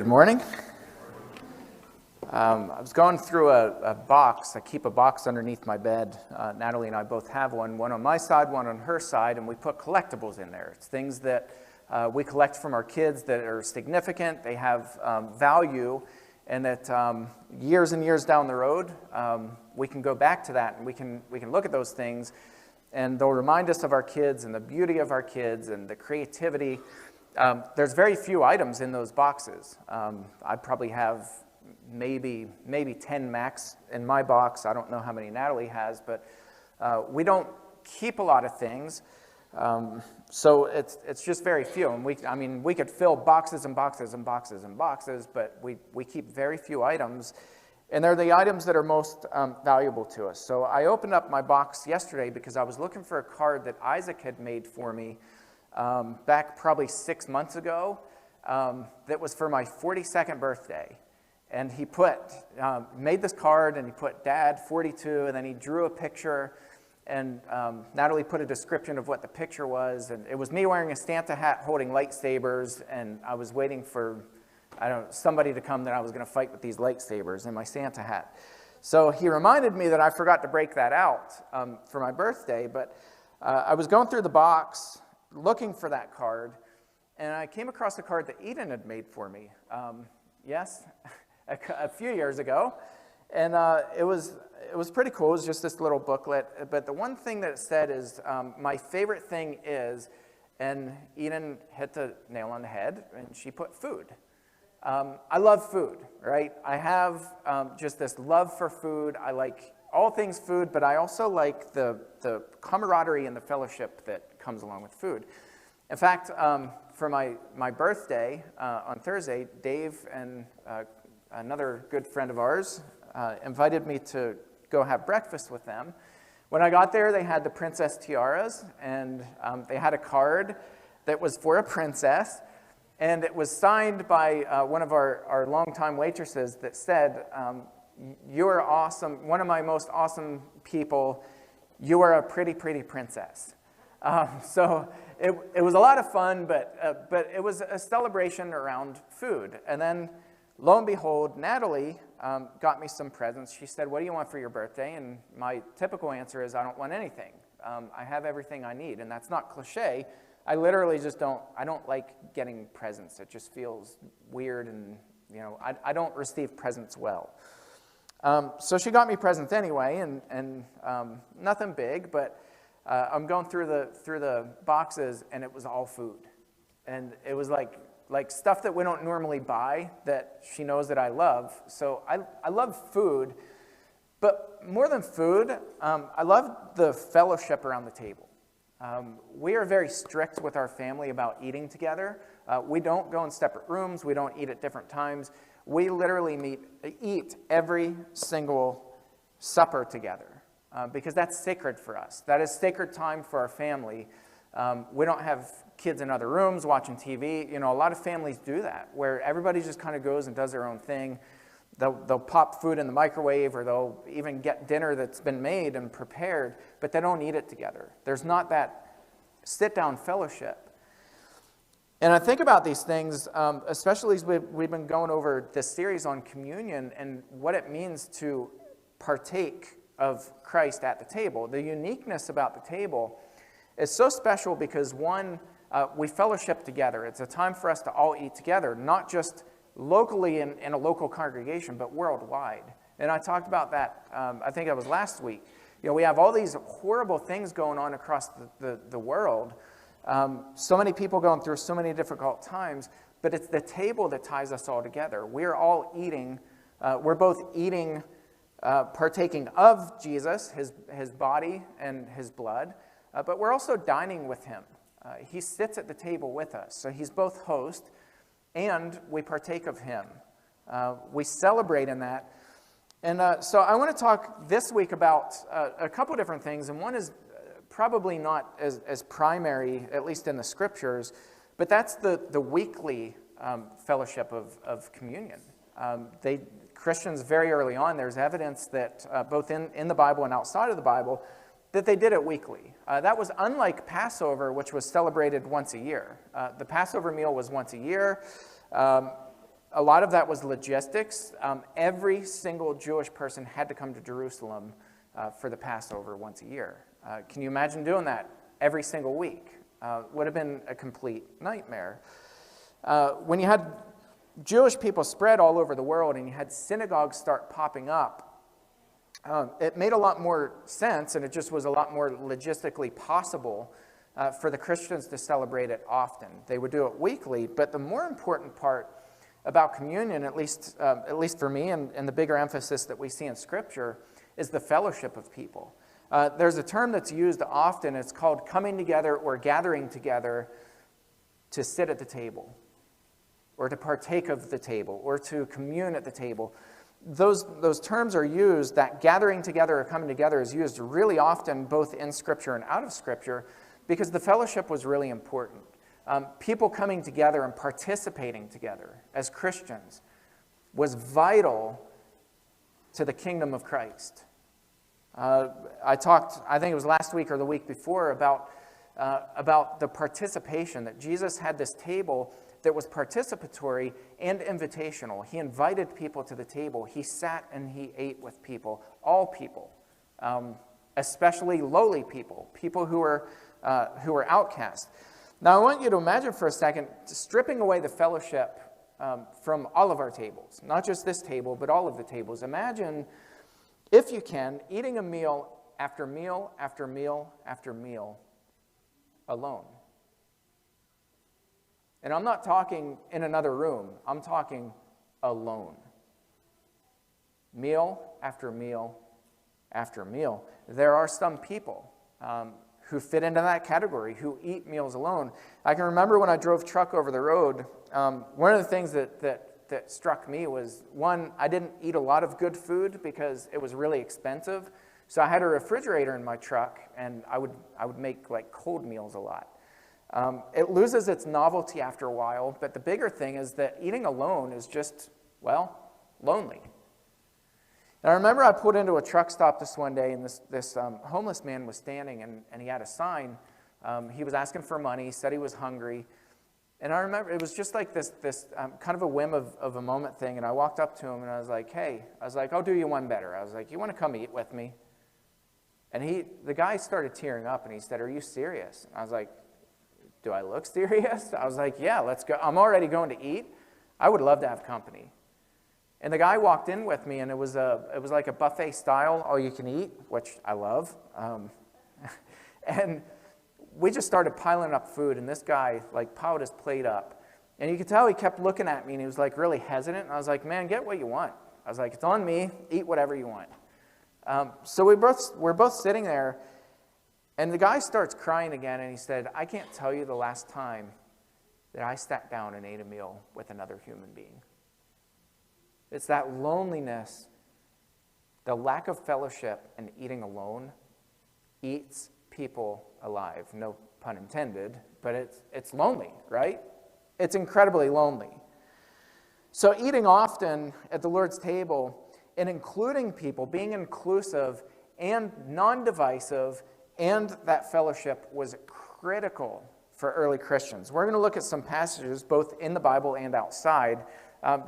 morning. I was going through a box. I keep a box underneath my bed. Natalie and I both have one on my side, one on her side, and we put collectibles in there. It's things that we collect from our kids that are significant, they have value, and that years and years down the road, we can go back to that and we can look at those things, and they'll remind us of our kids and the beauty of our kids and the creativity. There's very few items in those boxes. I probably have maybe 10 max in my box. I don't know how many Natalie has, but we don't keep a lot of things. So it's just very few. And we could fill boxes and boxes and boxes and boxes, but we keep very few items. And they're the items that are most valuable to us. So I opened up my box yesterday because I was looking for a card that Isaac had made for me back probably 6 months ago, that was for my 42nd birthday. And he made this card, and he put Dad 42, and then he drew a picture, and Natalie put a description of what the picture was, and it was me wearing a Santa hat holding lightsabers, and I was waiting for, somebody to come that I was going to fight with these lightsabers in my Santa hat. So he reminded me that I forgot to break that out for my birthday, but I was going through the box looking for that card, and I came across a card that Eden had made for me. Yes, a few years ago, and it was pretty cool. It was just this little booklet, but the one thing that it said is, my favorite thing is, and Eden hit the nail on the head, and she put food. I love food, right? I have just this love for food. I like all things food, but I also like the camaraderie and the fellowship that comes along with food. In fact, for my birthday on Thursday, Dave and another good friend of ours invited me to go have breakfast with them. When I got there, they had the princess tiaras, and they had a card that was for a princess, and it was signed by one of our longtime waitresses that said, "You are awesome, one of my most awesome people. You are a pretty, pretty princess." So it was a lot of fun, but it was a celebration around food. And then, lo and behold, Natalie got me some presents. She said, "What do you want for your birthday?" And my typical answer is, "I don't want anything. I have everything I need." And that's not cliche. I literally just I don't like getting presents. It just feels weird, and I don't receive presents well. So she got me presents anyway, and nothing big, but I'm going through the boxes, and it was all food. And it was like stuff that we don't normally buy that she knows that I love. So I love food, but more than food, I love the fellowship around the table. We are very strict with our family about eating together. We don't go in separate rooms. We don't eat at different times. We literally eat every single supper together because that's sacred for us. That is sacred time for our family. We don't have kids in other rooms watching TV. A lot of families do that, where everybody just kind of goes and does their own thing. They'll pop food in the microwave, or they'll even get dinner that's been made and prepared, but they don't eat it together. There's not that sit-down fellowship. And I think about these things, especially as we've been going over this series on communion and what it means to partake of Christ at the table. The uniqueness about the table is so special because, one, we fellowship together. It's a time for us to all eat together, not just locally in a local congregation, but worldwide. And I talked about that, I think it was last week. We have all these horrible things going on across the world. So many people going through so many difficult times, but it's the table that ties us all together. We're all eating, we're both eating, partaking of Jesus, his body and his blood, but we're also dining with him. He sits at the table with us, so he's both host, and we partake of him. We celebrate in that. And so I want to talk this week about a couple different things, and one is probably not as primary, at least in the scriptures, but that's the weekly fellowship of communion. Christians very early on, there's evidence that both in the Bible and outside of the Bible, that they did it weekly. That was unlike Passover, which was celebrated once a year. The Passover meal was once a year. A lot of that was logistics. Every single Jewish person had to come to Jerusalem for the Passover once a year. Can you imagine doing that every single week? Would have been a complete nightmare. When you had Jewish people spread all over the world and you had synagogues start popping up, it made a lot more sense, and it just was a lot more logistically possible for the Christians to celebrate it often. They would do it weekly, but the more important part about communion, at least for me, and the bigger emphasis that we see in Scripture, is the fellowship of people. There's a term that's used often. It's called coming together or gathering together to sit at the table, or to partake of the table, or to commune at the table. Those terms are used, that gathering together or coming together is used really often both in Scripture and out of Scripture, because the fellowship was really important. People coming together and participating together as Christians was vital to the kingdom of Christ. I talked, I think it was last week or the week before, about the participation, that Jesus had this table that was participatory and invitational. He invited people to the table. He sat and he ate with people, all people, especially lowly people, people who were outcast. Now, I want you to imagine for a second stripping away the fellowship from all of our tables, not just this table, but all of the tables. Imagine, if you can, eating a meal after meal after meal after meal alone. And I'm not talking in another room. I'm talking alone. Meal after meal after meal. There are some people who fit into that category, who eat meals alone. I can remember when I drove truck over the road, one of the things that struck me was, one, I didn't eat a lot of good food because it was really expensive. So I had a refrigerator in my truck, and I would make like cold meals a lot. It loses its novelty after a while, but the bigger thing is that eating alone is just, well, lonely. And I remember I pulled into a truck stop this one day, and this homeless man was standing, and he had a sign. He was asking for money. He said he was hungry. And I remember it was just like this kind of a whim of a moment thing, and I walked up to him, and I was like, hey, I'll do you one better. I was like, you want to come eat with me? And the guy started tearing up, and he said, are you serious? And I was like, do I look serious? I was like, yeah, let's go. I'm already going to eat. I would love to have company. And the guy walked in with me, and it was like a buffet style, all you can eat, which I love. And we just started piling up food, and this guy like piled his plate up. And you could tell he kept looking at me, and he was like really hesitant. And I was like, man, get what you want. I was like, it's on me. Eat whatever you want. So we're both sitting there, and the guy starts crying again, and he said, I can't tell you the last time that I sat down and ate a meal with another human being. It's that loneliness, the lack of fellowship, and eating alone eats people alive. No pun intended, but it's lonely, right? It's incredibly lonely. So eating often at the Lord's table and including people, being inclusive and non-divisive, and that fellowship was critical for early Christians. We're going to look at some passages both in the Bible and outside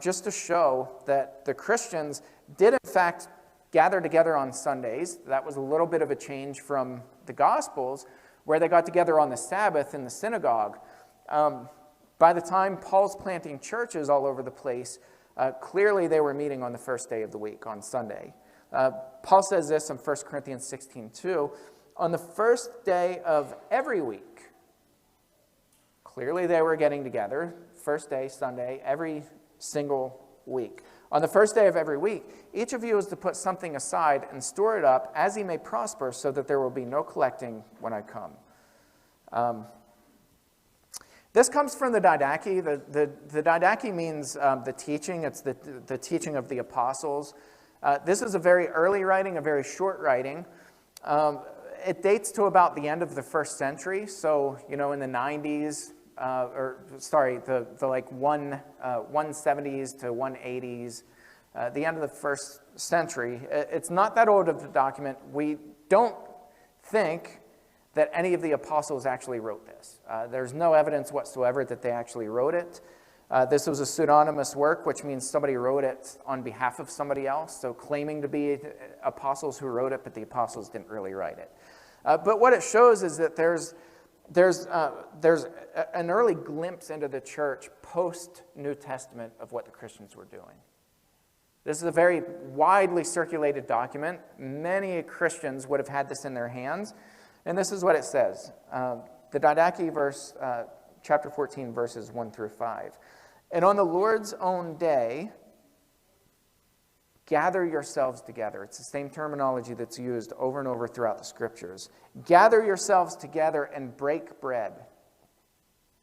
just to show that the Christians did in fact gather together on Sundays. That was a little bit of a change from the Gospels, where they got together on the Sabbath in the synagogue. By the time Paul's planting churches all over the place, clearly they were meeting on the first day of the week, on Sunday. Paul says this in 1 Corinthians 16:2, on the first day of every week. Clearly they were getting together, first day, Sunday, every single week. On the first day of every week, each of you is to put something aside and store it up as he may prosper, so that there will be no collecting when I come. This comes from the Didache. The Didache means the teaching. It's the teaching of the apostles. This is a very early writing, a very short writing. It dates to about the end of the first century, so, in the 90s, the like 170s to 180s, the end of the first century. It's not that old of a document. We don't think that any of the apostles actually wrote this. There's no evidence whatsoever that they actually wrote it. This was a pseudonymous work, which means somebody wrote it on behalf of somebody else, so claiming to be apostles who wrote it, but the apostles didn't really write it. But what it shows is that there's an early glimpse into the church post-New Testament of what the Christians were doing. This is a very widely circulated document. Many Christians would have had this in their hands. And this is what it says. The Didache chapter 14, verses 1 through 5. And on the Lord's own day, gather yourselves together. It's the same terminology that's used over and over throughout the Scriptures. Gather yourselves together and break bread.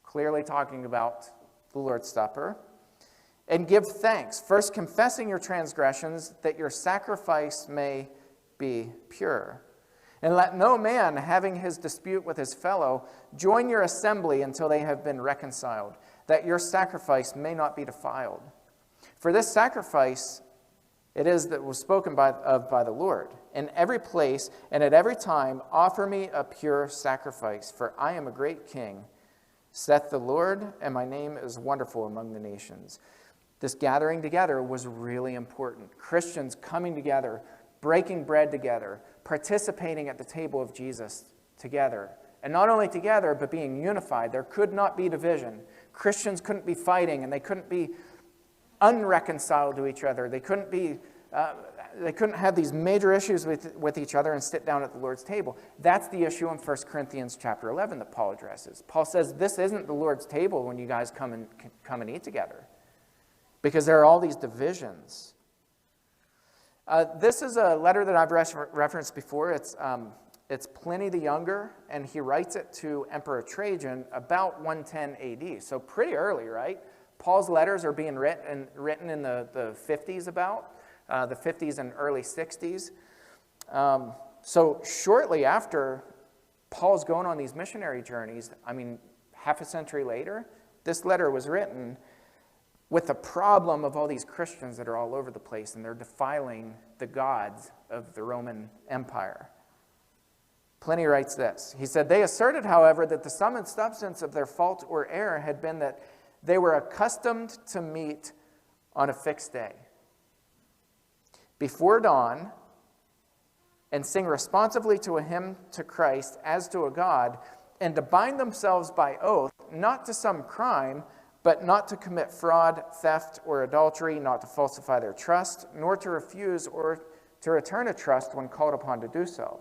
Clearly talking about the Lord's Supper. And give thanks, first confessing your transgressions, that your sacrifice may be pure. And let no man, having his dispute with his fellow, join your assembly until they have been reconciled, that your sacrifice may not be defiled. For this sacrifice it is that was spoken by the Lord. In every place and at every time offer me a pure sacrifice, for I am a great king, saith the Lord, and my name is wonderful among the nations. This gathering together was really important. Christians coming together, breaking bread together, participating at the table of Jesus together. And not only together, but being unified. There could not be division. Christians couldn't be fighting, and they couldn't be unreconciled to each other. They couldn't have these major issues with each other and sit down at the Lord's table. That's the issue in 1 Corinthians chapter 11 that Paul addresses. Paul says, this isn't the Lord's table when you guys come and eat together, because there are all these divisions. This is a letter that I've referenced before. It's Pliny the Younger, and he writes it to Emperor Trajan about 110 AD. So pretty early, right? Paul's letters are being written in the 50s about, the 50s and early 60s. So shortly after Paul's going on these missionary journeys, half a century later, this letter was written with the problem of all these Christians that are all over the place, and they're defiling the gods of the Roman Empire. Pliny writes this. He said, they asserted, however, that the sum and substance of their fault or error had been that they were accustomed to meet on a fixed day, before dawn, and sing responsively to a hymn to Christ as to a God, and to bind themselves by oath, not to some crime, but not to commit fraud, theft, or adultery, not to falsify their trust, nor to refuse or to return a trust when called upon to do so.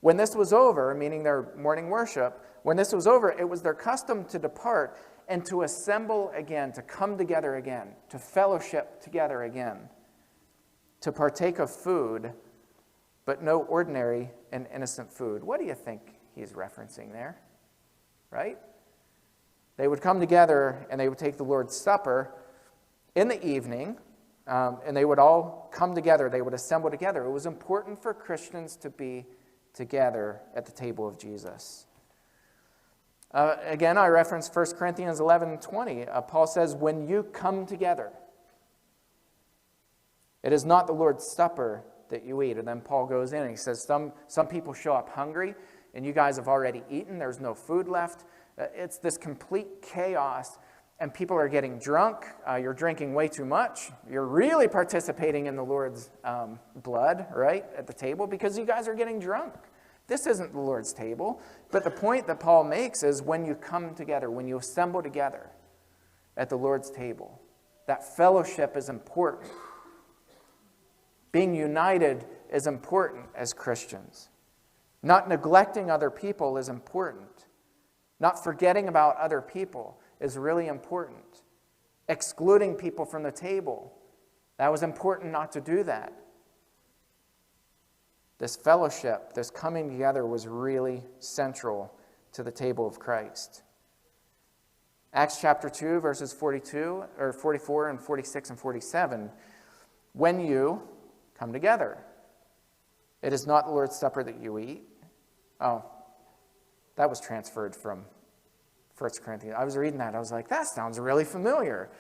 When this was over, meaning their morning worship, when this was over, it was their custom to depart and to assemble again, to come together again, to fellowship together again, to partake of food, but no ordinary and innocent food. What do you think he's referencing there? Right? They would come together and they would take the Lord's Supper in the evening, and they would all come together. They would assemble together. It was important for Christians to be together at the table of Jesus. Again, I reference 1 Corinthians 11:20. Paul says, when you come together, it is not the Lord's Supper that you eat. And then Paul goes in and he says, some people show up hungry, and you guys have already eaten. There's no food left. It's this complete chaos, and people are getting drunk. You're drinking way too much. You're really participating in the Lord's blood, right, at the table, because you guys are getting drunk. This isn't the Lord's table. But the point that Paul makes is when you come together, when you assemble together at the Lord's table, that fellowship is important. Being united is important as Christians. Not neglecting other people is important. Not forgetting about other people is really important. Excluding people from the table, that was important not to do that. This fellowship, this coming together was really central to the table of Christ. Acts chapter 2, verses 44 and 46 and 47. When you come together, it is not the Lord's Supper that you eat. Oh, that was transferred from 1 Corinthians. I was reading that. I was like, that sounds really familiar.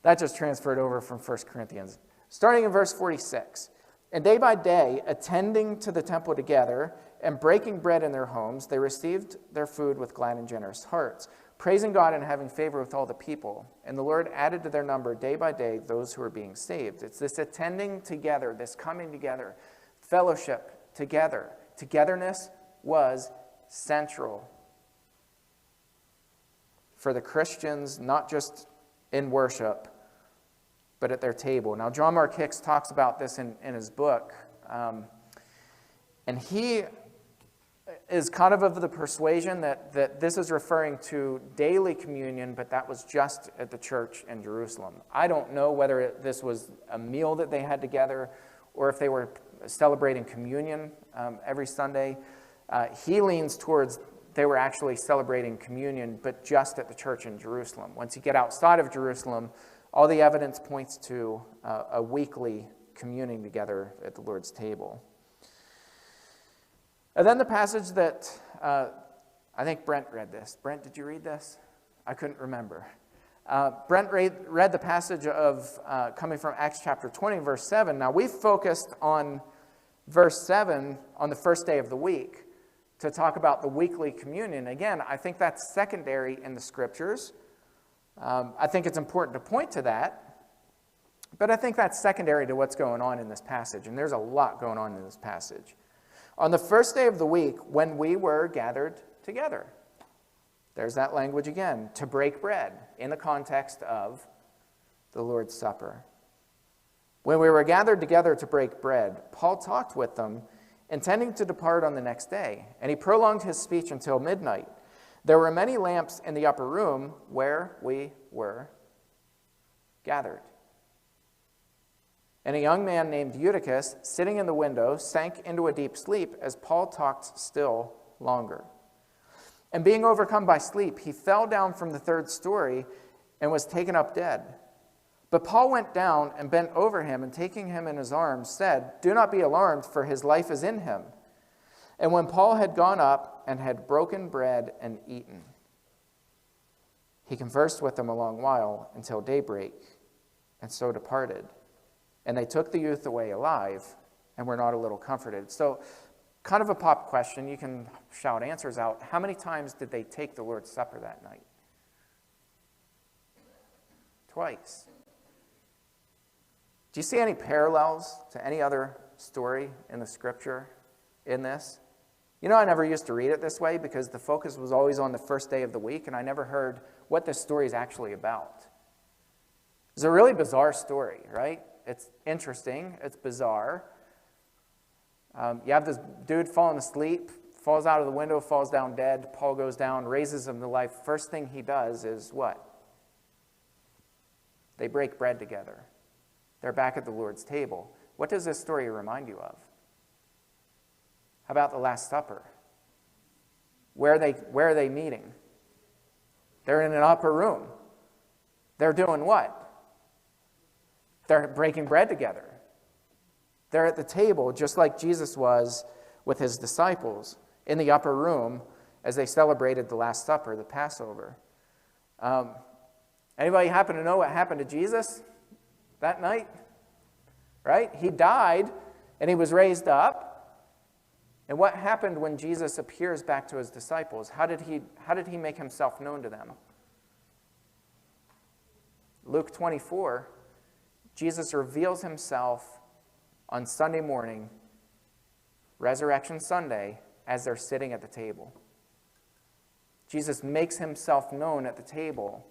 That just transferred over from 1 Corinthians. Starting in verse 46. And day by day, attending to the temple together and breaking bread in their homes, they received their food with glad and generous hearts, praising God and having favor with all the people. And the Lord added to their number day by day those who were being saved. It's this attending together, this coming together, fellowship together. Togetherness was central for the Christians, not just in worship, but at their table. Now, John Mark Hicks talks about this in his book, and he is kind of the persuasion that this is referring to daily communion, but that was just at the church in Jerusalem. I don't know whether this was a meal that they had together or if they were celebrating communion every Sunday. He leans towards they were actually celebrating communion, but just at the church in Jerusalem. Once you get outside of Jerusalem, all the evidence points to a weekly communing together at the Lord's table. And then the passage that, I think Brent read this. Brent, did you read this? I couldn't remember. Brent read the passage of coming from Acts chapter 20, verse 7. Now, we've focused on verse 7 on the first day of the week to talk about the weekly communion. Again, I think that's secondary in the Scriptures. I think it's important to point to that, but I think that's secondary to what's going on in this passage, and there's a lot going on in this passage. On the first day of the week, when we were gathered together, there's that language again, to break bread, in the context of the Lord's Supper. When we were gathered together to break bread, Paul talked with them, intending to depart on the next day, and he prolonged his speech until midnight. There were many lamps in the upper room where we were gathered. And a young man named Didache, sitting in the window, sank into a deep sleep as Paul talked still longer. And being overcome by sleep, he fell down from the third story and was taken up dead. But Paul went down and bent over him, and taking him in his arms, said, "Do not be alarmed, for his life is in him." And when Paul had gone up and had broken bread and eaten, he conversed with them a long while until daybreak, and so departed. And they took the youth away alive, and were not a little comforted. So, kind of a pop question. You can shout answers out. How many times did they take the Lord's Supper that night? Twice. Do you see any parallels to any other story in the Scripture in this? You know, I never used to read it this way because the focus was always on the first day of the week, and I never heard what this story is actually about. It's a really bizarre story, right? It's interesting. It's bizarre. You have this dude falling asleep, falls out of the window, falls down dead. Paul goes down, raises him to life. First thing he does is what? They break bread together. They're back at the Lord's table. What does this story remind you of? How about the Last Supper? Where are they meeting? They're in an upper room. They're doing what? They're breaking bread together. They're at the table just like Jesus was with his disciples in the upper room as they celebrated the Last Supper, the Passover. Anybody happen to know what happened to Jesus that night? Right? He died and he was raised up. And what happened when Jesus appears back to his disciples? How did he make himself known to them? Luke 24, Jesus reveals himself on Sunday morning, Resurrection Sunday, as they're sitting at the table. Jesus makes himself known at the table.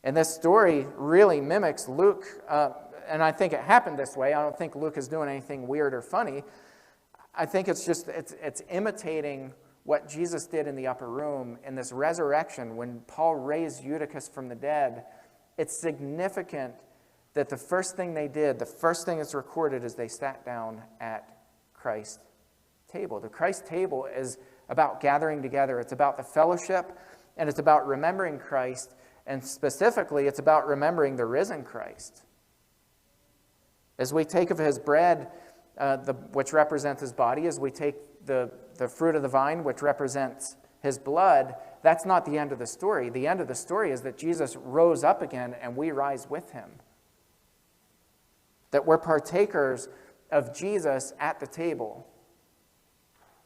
And this story really mimics Luke, and I think it happened this way. I don't think Luke is doing anything weird or funny. I think it's imitating what Jesus did in the upper room in this resurrection when Paul raised Eutychus from the dead. It's significant that the first thing they did, the first thing that's recorded is they sat down at Christ's table. The Christ table is about gathering together. It's about the fellowship, and it's about remembering Christ, and specifically it's about remembering the risen Christ. As we take of his bread, which represents his body, as we take the fruit of the vine, which represents his blood, that's not the end of the story. The end of the story is that Jesus rose up again and we rise with him. That we're partakers of Jesus at the table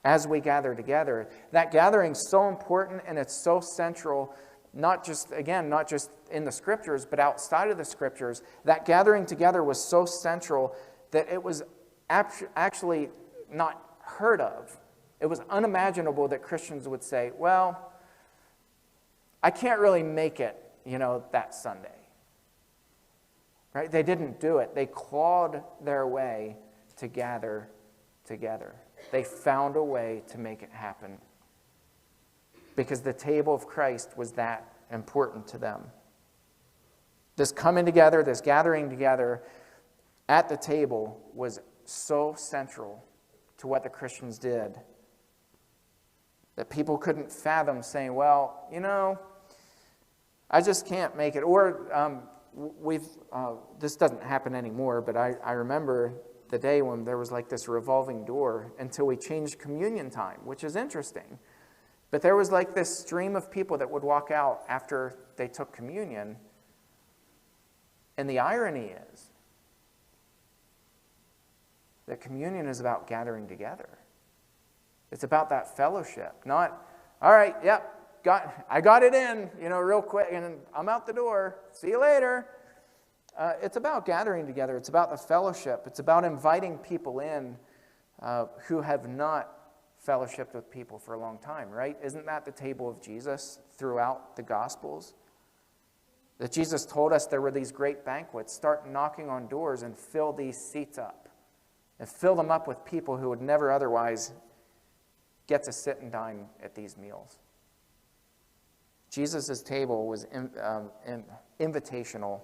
as we gather together. That gathering is so important and it's so central not just in the Scriptures, but outside of the Scriptures, that gathering together was so central that it was actually not heard of. It was unimaginable that Christians would say, well, I can't really make it, that Sunday. Right? They didn't do it. They clawed their way to gather together. They found a way to make it happen because the table of Christ was that important to them. This coming together, this gathering together at the table was so central to what the Christians did that people couldn't fathom saying, well, I just can't make it. Or this doesn't happen anymore, but I remember the day when there was like this revolving door until we changed communion time, which is interesting. But there was like this stream of people that would walk out after they took communion. And the irony is that communion is about gathering together. It's about that fellowship, not, all right, yep, I got it in, real quick, and I'm out the door. See you later. It's about gathering together. It's about the fellowship. It's about inviting people in who have not fellowshiped with people for a long time, right? Isn't that the table of Jesus throughout the Gospels? That Jesus told us there were these great banquets. Start knocking on doors and fill these seats up. And fill them up with people who would never otherwise get to sit and dine at these meals. Jesus' table was invitational,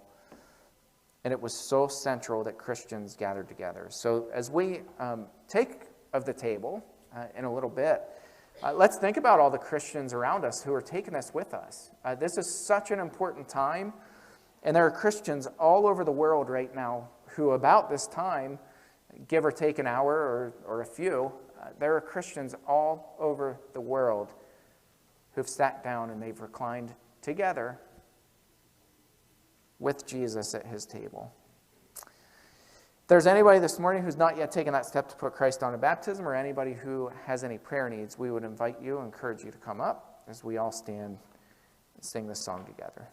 and it was so central that Christians gathered together. So as we take of the table in a little bit, let's think about all the Christians around us who are taking this with us. This is such an important time, and there are Christians all over the world right now who about this time, give or take an hour or a few, there are Christians all over the world who've sat down and they've reclined together with Jesus at his table. If there's anybody this morning who's not yet taken that step to put Christ on a baptism, or anybody who has any prayer needs, we would invite you, encourage you to come up as we all stand and sing this song together.